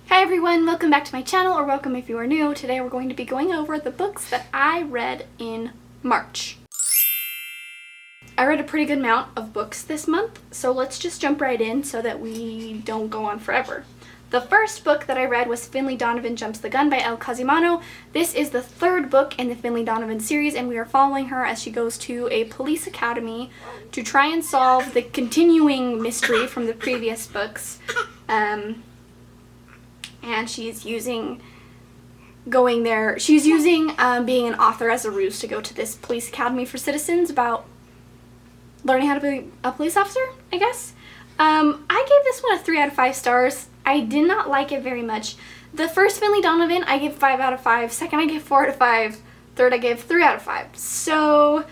Hi everyone, welcome back to my channel, or welcome if you are new. Today we're going to be going over the books that I read in March. I read a pretty good amount of books this month, so let's just jump right in so that we don't go on forever. The first book that I read was Finley Donovan Jumps the Gun by Elle Cosimano. This is the third book in the Finley Donovan series, and we are following her as she goes to a police academy to try and solve the continuing mystery from the previous books. And she's using being an author as a ruse to go to this police academy for citizens about learning how to be a police officer, I guess. I gave this one a 3 out of 5 stars. I did not like it very much. The first Finley Donovan I gave 5 out of 5, second I gave 4 out of 5, third I gave 3 out of 5. So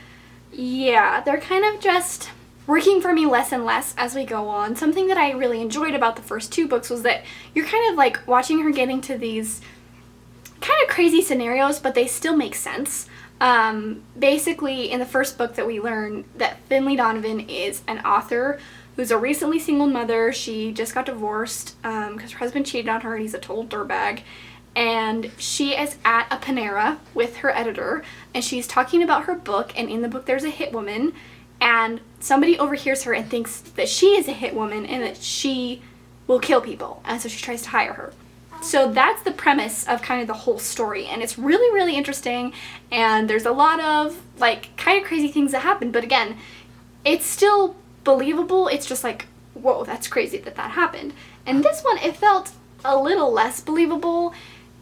yeah, they're kind of just working for me less and less as we go on. Something that I really enjoyed about the first 2 books was that you're kind of like watching her get into these kind of crazy scenarios, but they still make sense. Basically, in the first book that we learn that Finley Donovan is an author who's a recently single mother. She just got divorced because her husband cheated on her and he's a total dirtbag. And she is at a Panera with her editor, and she's talking about her book, and in the book there's a hit woman, and somebody overhears her and thinks that she is a hit woman and that she will kill people, and so she tries to hire her. So that's the premise of kind of the whole story, and it's really, really interesting, and there's a lot of like kind of crazy things that happen, but again, it's still believable. It's just like, whoa, that's crazy that happened. And this one, it felt a little less believable,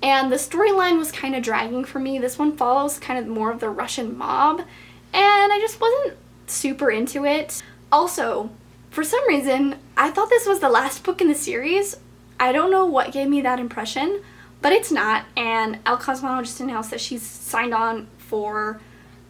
and the storyline was kind of dragging for me. This one follows kind of more of the Russian mob, and I just wasn't super into it. Also, for some reason, I thought this was the last book in the series. I don't know what gave me that impression, but it's not, and Elle Cosimano just announced that she's signed on for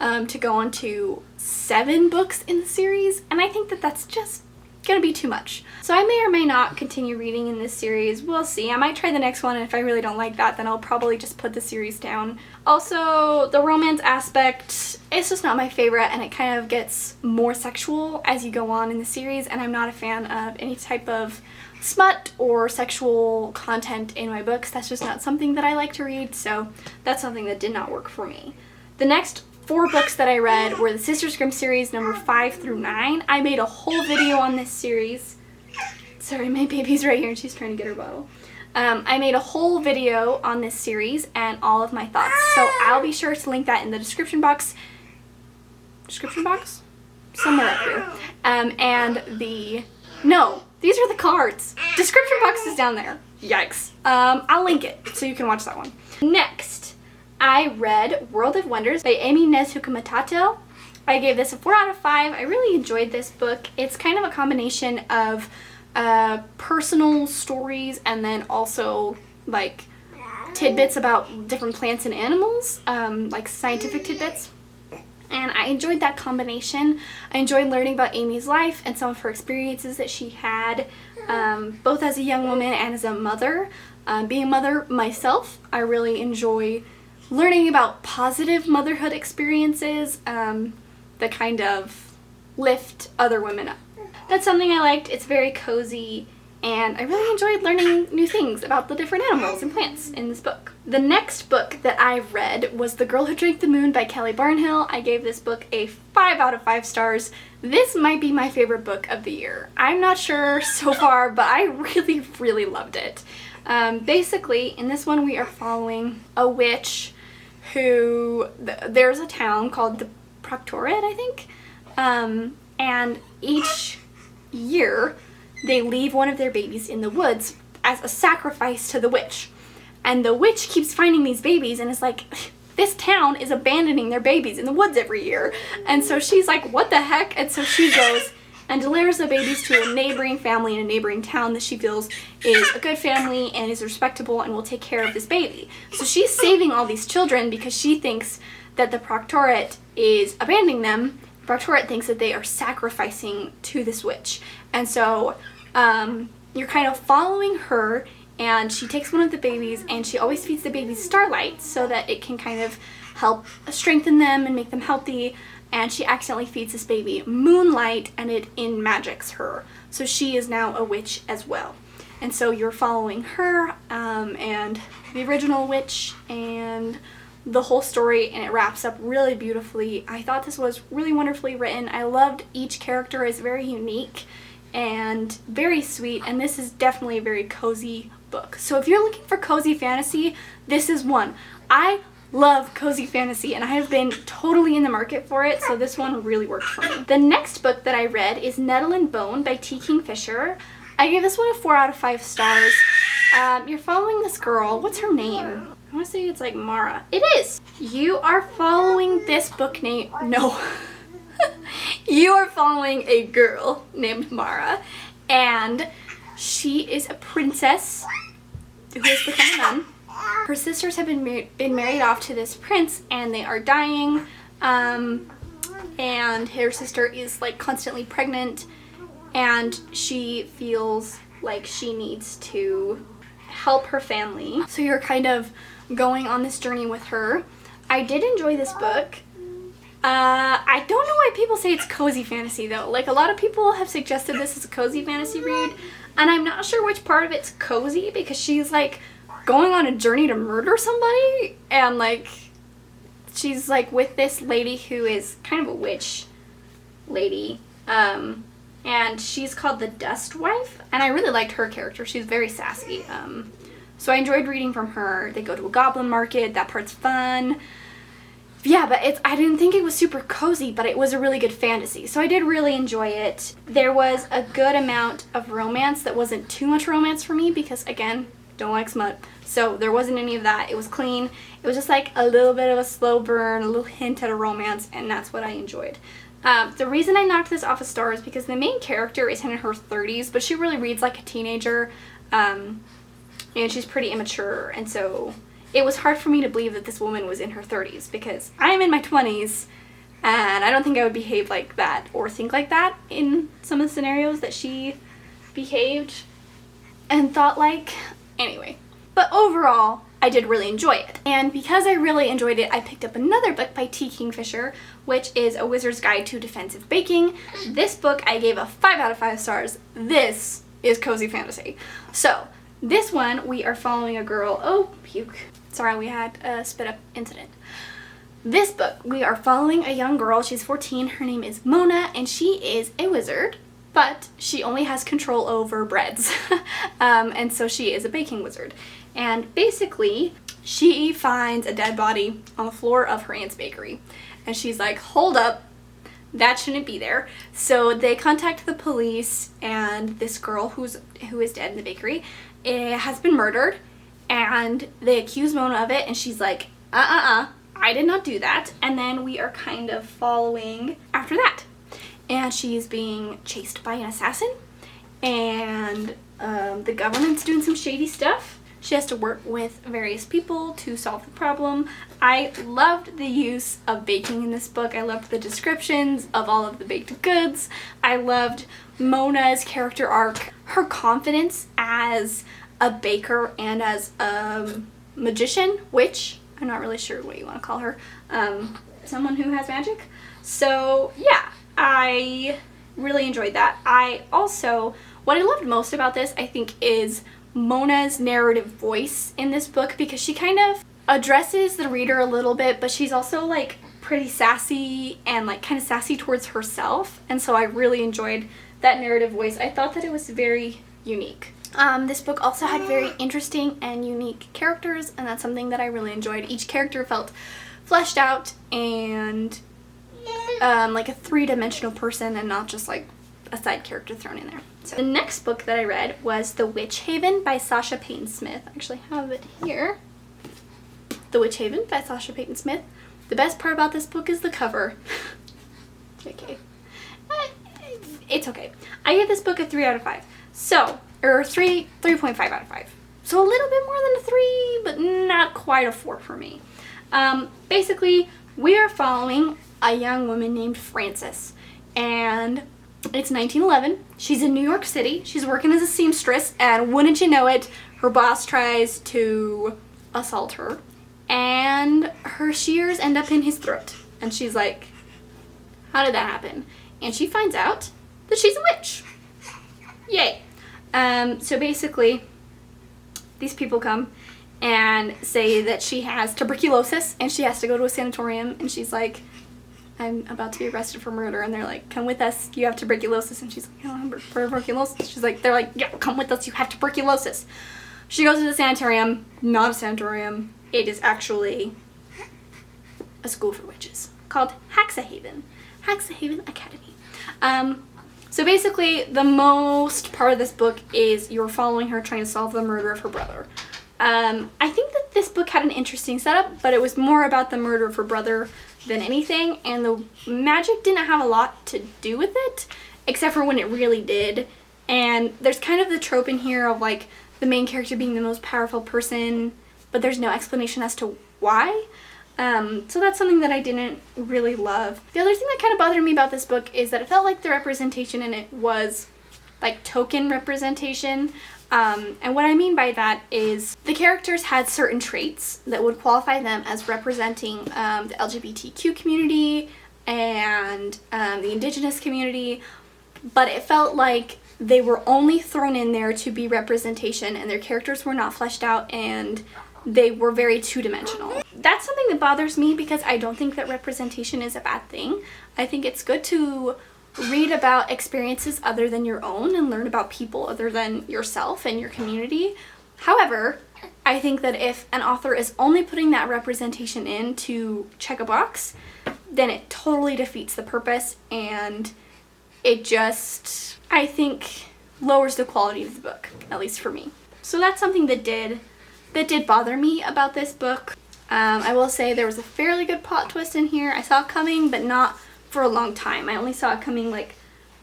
to go on to 7 books in the series, and I think that that's just gonna be too much. So I may or may not continue reading in this series. We'll see. I might try the next one, and if I really don't like that, then I'll probably just put the series down. Also, the romance aspect, it's just not my favorite, and it kind of gets more sexual as you go on in the series, and I'm not a fan of any type of smut or sexual content in my books. That's just not something that I like to read, so that's something that did not work for me. The next 4 books that I read were the Sisters Grimm series, number 5 through 9. I made a whole video on this series. Sorry, my baby's right here and she's trying to get her bottle. I made a whole video on this series and all of my thoughts, so I'll be sure to link that in the description box. Description box? Somewhere up here. No, these are the cards. Description box is down there. Yikes. I'll link it so you can watch that one. Next, I read World of Wonders by Amy Nezuko-Matatel. I gave this a 4 out of 5. I really enjoyed this book. It's kind of a combination of personal stories and then also like tidbits about different plants and animals, like scientific tidbits. And I enjoyed that combination. I enjoyed learning about Amy's life and some of her experiences that she had, both as a young woman and as a mother. Being a mother myself, I really enjoy learning about positive motherhood experiences that kind of lift other women up. That's something I liked. It's very cozy, and I really enjoyed learning new things about the different animals and plants in this book. The next book that I read was The Girl Who Drank the Moon by Kelly Barnhill. I gave this book a 5 out of 5 stars. This might be my favorite book of the year. I'm not sure so far, but I really, really loved it. Basically, in this one we are following a witch who, there's a town called the Proctorate, I think, and each year they leave one of their babies in the woods as a sacrifice to the witch. And the witch keeps finding these babies and is like, this town is abandoning their babies in the woods every year. And so she's like, what the heck? And so she goes and delivers the babies to a neighboring family in a neighboring town that she feels is a good family and is respectable and will take care of this baby. So she's saving all these children because she thinks that the Proctorate is abandoning them. The Proctorate thinks that they are sacrificing to this witch. And so you're kind of following her, and she takes one of the babies and she always feeds the babies Starlight so that it can kind of help strengthen them and make them healthy. And she accidentally feeds this baby Moonlight, and it magics her. So she is now a witch as well. And so you're following her and the original witch and the whole story, and it wraps up really beautifully. I thought this was really wonderfully written. I loved each character is very unique and very sweet, and this is definitely a very cozy book. So if you're looking for cozy fantasy, this is one. I love cozy fantasy and I have been totally in the market for it, so this one really worked for me. The next book that I read is Nettle and Bone by T. Kingfisher. I gave this one a 4 out of 5 stars. You're following this girl. What's her name? I want to say it's like Mara. It is! You are following this book name. No. You are following a girl named Mara, and she is a princess who has become a nun. Her sisters have been married off to this prince, and they are dying, and her sister is like constantly pregnant, and she feels like she needs to help her family. So you're kind of going on this journey with her. I did enjoy this book. I don't know why people say it's cozy fantasy though. Like, a lot of people have suggested this as a cozy fantasy read, and I'm not sure which part of it's cozy, because she's like going on a journey to murder somebody, and like she's like with this lady who is kind of a witch lady, and she's called the Dust Wife, and I really liked her character. She's very sassy, so I enjoyed reading from her. They go to a goblin market. That part's fun. Yeah, but I didn't think it was super cozy, but it was a really good fantasy, so I did really enjoy it. There was a good amount of romance that wasn't too much romance for me, because again, don't like smut, so there wasn't any of that. It was clean. It was just like a little bit of a slow burn, a little hint at a romance, and that's what I enjoyed. The reason I knocked this off a star is because the main character is in her 30s, but she really reads like a teenager, and she's pretty immature, and so it was hard for me to believe that this woman was in her 30s, because I'm in my 20s, and I don't think I would behave like that or think like that in some of the scenarios that she behaved and thought like. Anyway, but overall, I did really enjoy it. And because I really enjoyed it, I picked up another book by T. Kingfisher, which is A Wizard's Guide to Defensive Baking. This book I gave a 5 out of 5 stars. This is cozy fantasy. So, this one, we are following a girl. Oh, puke. Sorry, we had a spit up incident. This book, we are following a young girl. She's 14. Her name is Mona, and she is a wizard, but she only has control over breads. And so she is a baking wizard. And basically, she finds a dead body on the floor of her aunt's bakery. And she's like, hold up, that shouldn't be there. So they contact the police, and this girl who is dead in the bakery has been murdered. And they accuse Mona of it, and she's like, I did not do that. And then we are kind of following after that. And she's being chased by an assassin, and the government's doing some shady stuff. She has to work with various people to solve the problem. I loved the use of baking in this book. I loved the descriptions of all of the baked goods. I loved Mona's character arc, her confidence as a baker and as a magician, witch. I'm not really sure what you want to call her. Someone who has magic. So yeah, I really enjoyed that. What I loved most about this, I think, is Mona's narrative voice in this book, because she kind of addresses the reader a little bit, but she's also like pretty sassy and like kind of sassy towards herself, and so I really enjoyed that narrative voice. I thought that it was very unique. This book also had very interesting and unique characters, and that's something that I really enjoyed. Each character felt fleshed out and like a three-dimensional person, and not just like a side character thrown in there. So the next book that I read was The Witch Haven by Sasha Payton Smith. I actually have it here. The Witch Haven by Sasha Payton Smith. The best part about this book is the cover. Okay. It's okay. I gave this book a 3 out of 5. So, or 3.5 out of 5. So a little bit more than a 3, but not quite a 4 for me. Basically, we are following a young woman named Frances, and it's 1911. She's in New York City. She's working as a seamstress, and wouldn't you know it, her boss tries to assault her, and her shears end up in his throat. And she's like, how did that happen? And she finds out that she's a witch. Yay. So basically, these people come and say that she has tuberculosis and she has to go to a sanatorium, and she's like, I'm about to be arrested for murder, and they're like, come with us, you have tuberculosis. And she's like, I don't have tuberculosis. She's like, they're like, yeah, come with us, you have tuberculosis. She goes to the sanatorium. Not a sanatorium. It is actually a school for witches called Haxahaven Academy. So basically, the most part of this book is you're following her trying to solve the murder of her brother. I think that this book had an interesting setup, but it was more about the murder of her brother than anything, and the magic didn't have a lot to do with it, except for when it really did. And there's kind of the trope in here of like the main character being the most powerful person, but there's no explanation as to why. So that's something that I didn't really love. The other thing that kind of bothered me about this book is that it felt like the representation in it was like token representation. And what I mean by that is the characters had certain traits that would qualify them as representing the LGBTQ community and the indigenous community, but it felt like they were only thrown in there to be representation, and their characters were not fleshed out, and they were very two-dimensional. That's something that bothers me because I don't think that representation is a bad thing. I think it's good to read about experiences other than your own and learn about people other than yourself and your community. However, I think that if an author is only putting that representation in to check a box, then it totally defeats the purpose, and it just, I think, lowers the quality of the book, at least for me. So that's something that did bother me about this book. I will say there was a fairly good plot twist in here. I saw it coming, but not for a long time. I only saw it coming like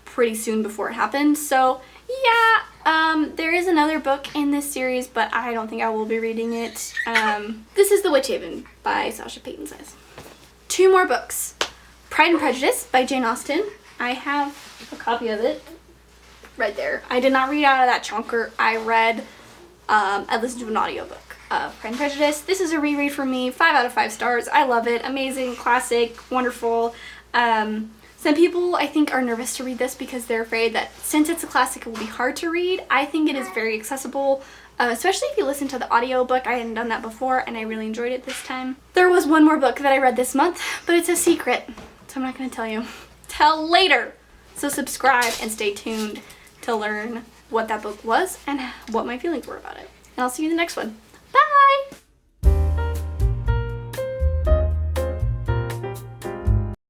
pretty soon before it happened. So yeah, there is another book in this series, but I don't think I will be reading it. This is The Witch Haven by Sasha Payton Size. 2 more books. Pride and Prejudice by Jane Austen. I have a copy of it right there. I did not read out of that chunker. I listened to an audiobook of Pride and Prejudice. This is a reread for me. 5 out of 5 stars. I love it. Amazing, classic, wonderful. Some people, I think, are nervous to read this because they're afraid that since it's a classic, it will be hard to read. I think it is very accessible, especially if you listen to the audiobook. I hadn't done that before, and I really enjoyed it this time. There was one more book that I read this month, but it's a secret, so I'm not going to tell you. Till later! So subscribe and stay tuned to learn what that book was and what my feelings were about it. And I'll see you in the next one.